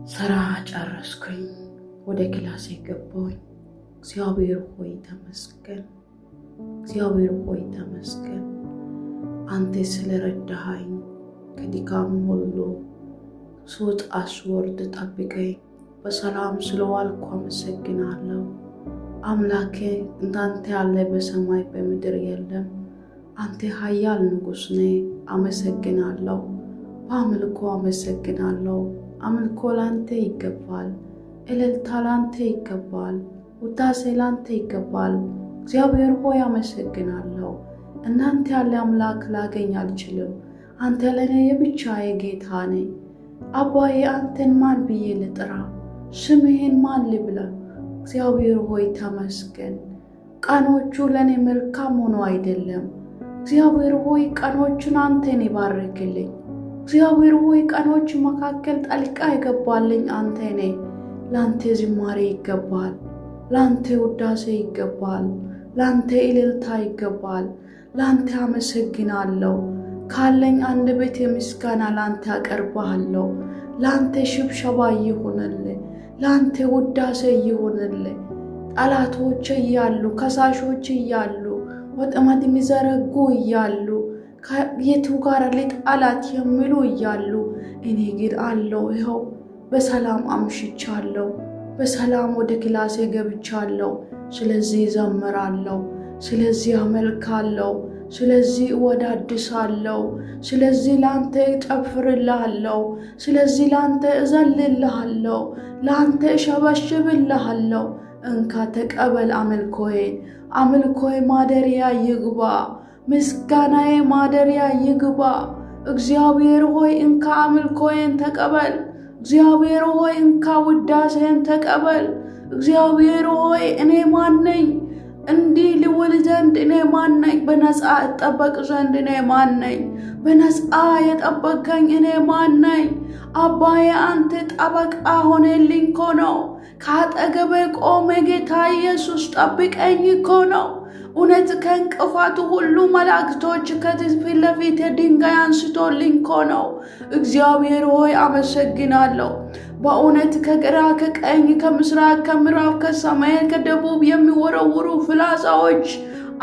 ስራ ጨረስኩኝ፣ ወደ ክላሴ ገባሁኝ። እግዚአብሔር ሆይ ተመስገን፣ እግዚአብሔር ሆይ ተመስገን። አንተ ስለረዳኸኝ ከድካም ሁሉ ሶት አስወርድ ጠብቀኝ። በሰላም ስለዋልኩ አመሰግናለሁ። አምላኬ እንዳንተ ያለ በሰማይ በምድር የለም። አንተ ኃያል ንጉሥ ነህ። አመሰግናለሁ። በአምልኮ አመሰግናለሁ። አምልኮ ላንተ ይገባል። እልልታ ላንተ ይገባል። ውዳሴ ላንተ ይገባል። እግዚአብሔር ሆይ አመሰግናለሁ። እናንተ ያለ አምላክ ላገኝ አልችልም። አንተ ለኔ የብቻዬ ጌታ ነህ። አባዬ አንተን ማን ብዬ ልጥራ? ስምህን ማን ልብላ? እግዚአብሔር ሆይ ተመስገን። ቀኖቹ ለኔ መልካም ሆኖ አይደለም። እግዚአብሔር ሆይ ቀኖቹን አንተን ይባርክልኝ። እግዚአብሔር ሆይ ቀኖች መካከል ጣልቃ ይገባልኝ አንተ ነህ። ላንተ ዝማሬ ይገባል። ላንተ ውዳሴ ይገባል። ላንተ እልልታ ይገባል። ላንተ አመሰግናለሁ። ካለኝ አንደበት ምስጋና ላንተ አቀርባለሁ። ላንተ ሽብሸባ ይሁንልህ። ላንተ ውዳሴ ይሁንልህ። ጠላቶች እያሉ ከሳሾች እያሉ ወጥመድ የሚዘረጉ እያሉ የቱ ጋር ሊጣላት የሚሉ እያሉ እኔ ግን አለው ይኸው በሰላም አምሽቻለሁ። በሰላም ወደ ክላሴ ገብቻለሁ። ስለዚህ ዘምራለሁ። ስለዚህ አመልካለሁ። ስለዚህ እወዳድሳለሁ። ስለዚህ ላንተ እጨፍርልሃለሁ። ስለዚህ ላንተ እዘልልሃለሁ። ላንተ እሸበሽብልሃለሁ። እንካ ተቀበል አምልኮዬን። አምልኮዬ ማደሪያ ይግባ። ምስጋናዬ ማደሪያ ይግባ። እግዚአብሔር ሆይ እንካ አምልኮዬን ተቀበል። እግዚአብሔር ሆይ እንካ ውዳሴን ተቀበል። እግዚአብሔር ሆይ እኔ ማን ነኝ? እንዲህ ልውል ዘንድ እኔ ማን ነኝ? በነፃ እጠበቅ ዘንድ እኔ ማን ነኝ? በነፃ የጠበቀኝ እኔ ማን ነኝ? አባዬ አንተ ጠበቃ ሆነልኝ እኮ ነው። ከአጠገቤ ቆመ ጌታ ኢየሱስ ጠብቀኝ እኮ ነው። እውነት ከእንቅፋቱ ሁሉ መላእክቶች ከፊት ለፊት ድንጋይ አንስቶልኝ እኮ ነው። እግዚአብሔር ሆይ አመሰግናለሁ። በእውነት ከግራ ከቀኝ ከምስራቅ ከምዕራብ ከሰሜን ከደቡብ የሚወረውሩ ፍላጻዎች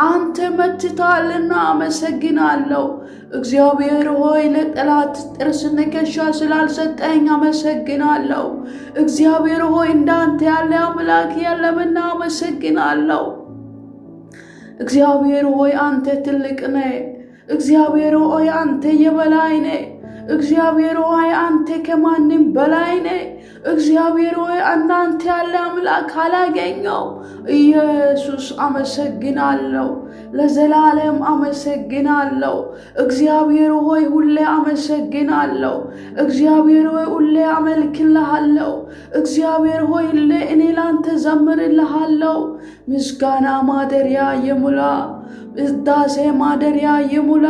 አንተ መትታልና አመሰግናለሁ። እግዚአብሔር ሆይ ለጠላት ጥርስ ንክሻ ስላልሰጠኝ አመሰግናለሁ። እግዚአብሔር ሆይ እንዳንተ ያለ አምላክ የለምና አመሰግናለሁ። እግዚአብሔር ሆይ አንተ ትልቅ ነህ። እግዚአብሔር ሆይ አንተ የበላይ ነህ። እግዚአብሔር ሆይ አንተ ከማንም በላይ ነህ። እግዚአብሔር ሆይ እንዳንተ ያለ አምላክ አላገኘው። ኢየሱስ አመሰግናለሁ። ለዘላለም አመሰግናለሁ። እግዚአብሔር ሆይ ሁሌ አመሰግናለሁ። እግዚአብሔር ሆይ ሁሌ አመልክልሃለሁ። እግዚአብሔር ሆይ ሁሌ እኔ ላንተ ዘምርልሃለሁ። ምስጋና ማደሪያ ይሙላ። ውዳሴ ማደሪያ ይሙላ።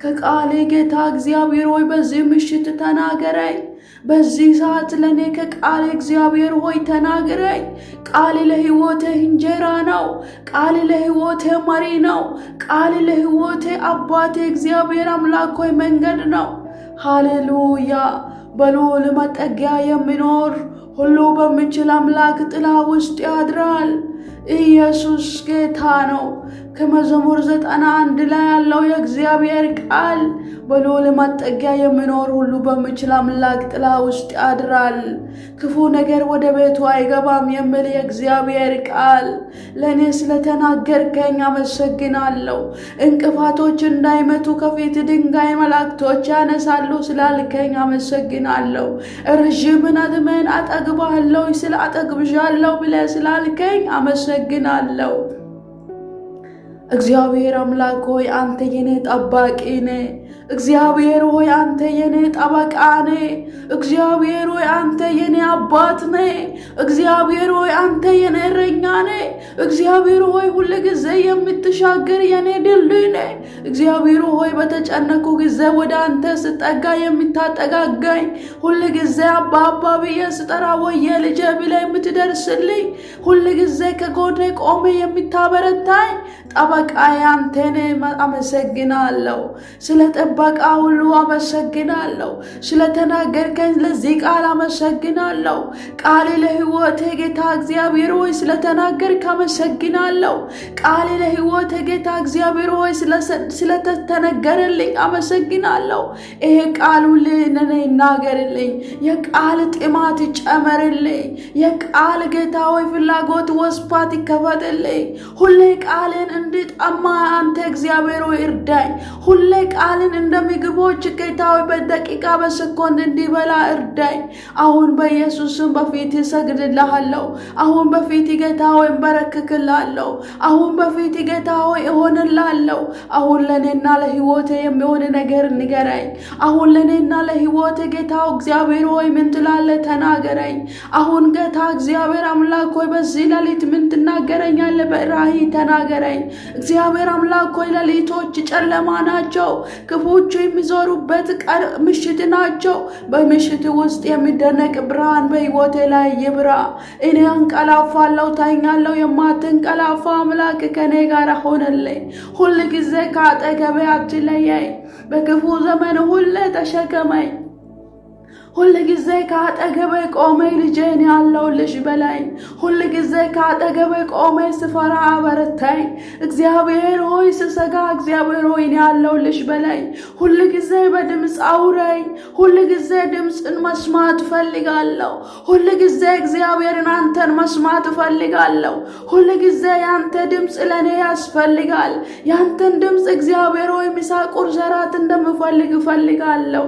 ከቃሌ ጌታ እግዚአብሔር ሆይ በዚህ ምሽት ተናገረኝ። በዚህ ሰዓት ለኔ ከቃሌ እግዚአብሔር ሆይ ተናገረኝ። ቃል ለሕይወቴ እንጀራ ነው። ቃል ለሕይወቴ መሪ ነው። ቃል ለሕይወቴ አባቴ እግዚአብሔር አምላክ ሆይ መንገድ ነው። ሃሌሉያ። በልዑል መጠጊያ የሚኖር ሁሉ በሚችል አምላክ ጥላ ውስጥ ያድራል። ኢየሱስ ጌታ ነው። ከመዝሙር 91 ላይ ያለው የእግዚአብሔር ቃል በልዑል መጠጊያ የሚኖር ሁሉ በሚችል አምላክ ጥላ ውስጥ ያድራል፣ ክፉ ነገር ወደ ቤቱ አይገባም የሚል የእግዚአብሔር ቃል ለእኔ ስለተናገርከኝ አመሰግናለሁ። እንቅፋቶች እንዳይመቱ ከፊት ድንጋይ መላእክቶች ያነሳሉ ስላልከኝ አመሰግናለሁ። ረዥምን ዕድሜን አጠግባለሁ ስለ አጠግብሻለሁ ብለህ ስላልከኝ አመሰግናለሁ። እግዚአብሔር አምላክ ሆይ አንተ የኔ ጠባቂ ነህ። እግዚአብሔር ሆይ አንተ የኔ ጠበቃ ነህ። እግዚአብሔር ሆይ አንተ የኔ አባት ነህ። እግዚአብሔር ሆይ አንተ የኔ እረኛ ነህ። እግዚአብሔር ሆይ ሁሉ ጊዜ የምትሻገር የኔ ድልድይ ነህ። እግዚአብሔር ሆይ በተጨነቁ ጊዜ ወደ አንተ ስጠጋ የምታጠጋጋኝ፣ ሁሉ ጊዜ አባ አባ ብዬ ስጠራ ወየ ልጄ ብለህ የምትደርስልኝ፣ ሁሉ ጊዜ ከጎኔ ቆመ የምታበረታኝ ጠበቃዬ አንተ ነህ። አመሰግናለሁ። ስለ ጥበቃ ሁሉ አመሰግናለሁ። ስለተናገርከኝ ለዚህ ቃል አመሰግናለሁ። ቃል ለሕይወቴ ጌታ እግዚአብሔር ሆይ ስለተናገርክ አመሰግናለሁ። ቃል ለሕይወቴ ጌታ እግዚአብሔር ሆይ ስለተነገረልኝ አመሰግናለሁ። ይሄ ቃል ሁሉ ለኔ ይናገርልኝ። የቃል ጥማት ይጨመርልኝ። የቃል ጌታ ሆይ ፍላጎት ወስፋት ይከፈትልኝ። ሁሌ ቃልን እንድጠማ አንተ እግዚአብሔር ሆይ እርዳኝ። ሁሌ ቃልን እንደ ምግቦች ጌታ ሆይ በደቂቃ በሰኮንድ እንዲበላ እርዳኝ። አሁን በኢየሱስም በፊት እሰግድልሃለሁ። አሁን በፊት ጌታ ሆይ እንበረክክልሃለሁ። አሁን በፊት ጌታ ሆይ እሆንልሃለሁ። አሁን ለኔና ለሕይወቴ የሚሆን ነገር ንገረኝ። አሁን ለኔና ለሕይወቴ ጌታ እግዚአብሔር ሆይ ምን ትላለህ? ተናገረኝ። አሁን ጌታ እግዚአብሔር አምላክ ሆይ በዚህ ሌሊት ምን ትናገረኛለህ? በራእይ ተናገረኝ። እግዚአብሔር አምላክ ሆይ ሌሊቶች ጨለማ ናቸው፣ ክፉዎች የሚዞሩበት ምሽት ናቸው። በምሽት ውስጥ የሚደነቅ ብርሃን በሕይወቴ ላይ ይብራ። እኔ አንቀላፋለሁ፣ ተኛለሁ። የማትንቀላፋ አምላክ ከኔ ጋር ሆነልኝ። ሁል ጊዜ ከአጠገቤ አትለየኝ። በክፉ ዘመን ሁሌ ተሸከመኝ። ሁል ጊዜ ከአጠገቤ ቆመኝ። ልጄን ያለውልሽ በላይ ሁል ጊዜ ከአጠገቤ ቆመኝ። ስፈራ አበረታኝ። እግዚአብሔር ሆይ ስሰጋ እግዚአብሔር ሆይ ያለውልሽ በላይ ሁል ጊዜ በድምፅ አውረኝ። ሁል ጊዜ ድምፅን መስማት ፈልጋለሁ። ሁል ጊዜ እግዚአብሔርን አንተን መስማት ፈልጋለሁ። ሁል ጊዜ ያንተ ድምፅ ለኔ ያስፈልጋል። ያንተን ድምፅ እግዚአብሔር ሆይ ምሳ ቁርስ እራት እንደምፈልግ ፈልጋለሁ።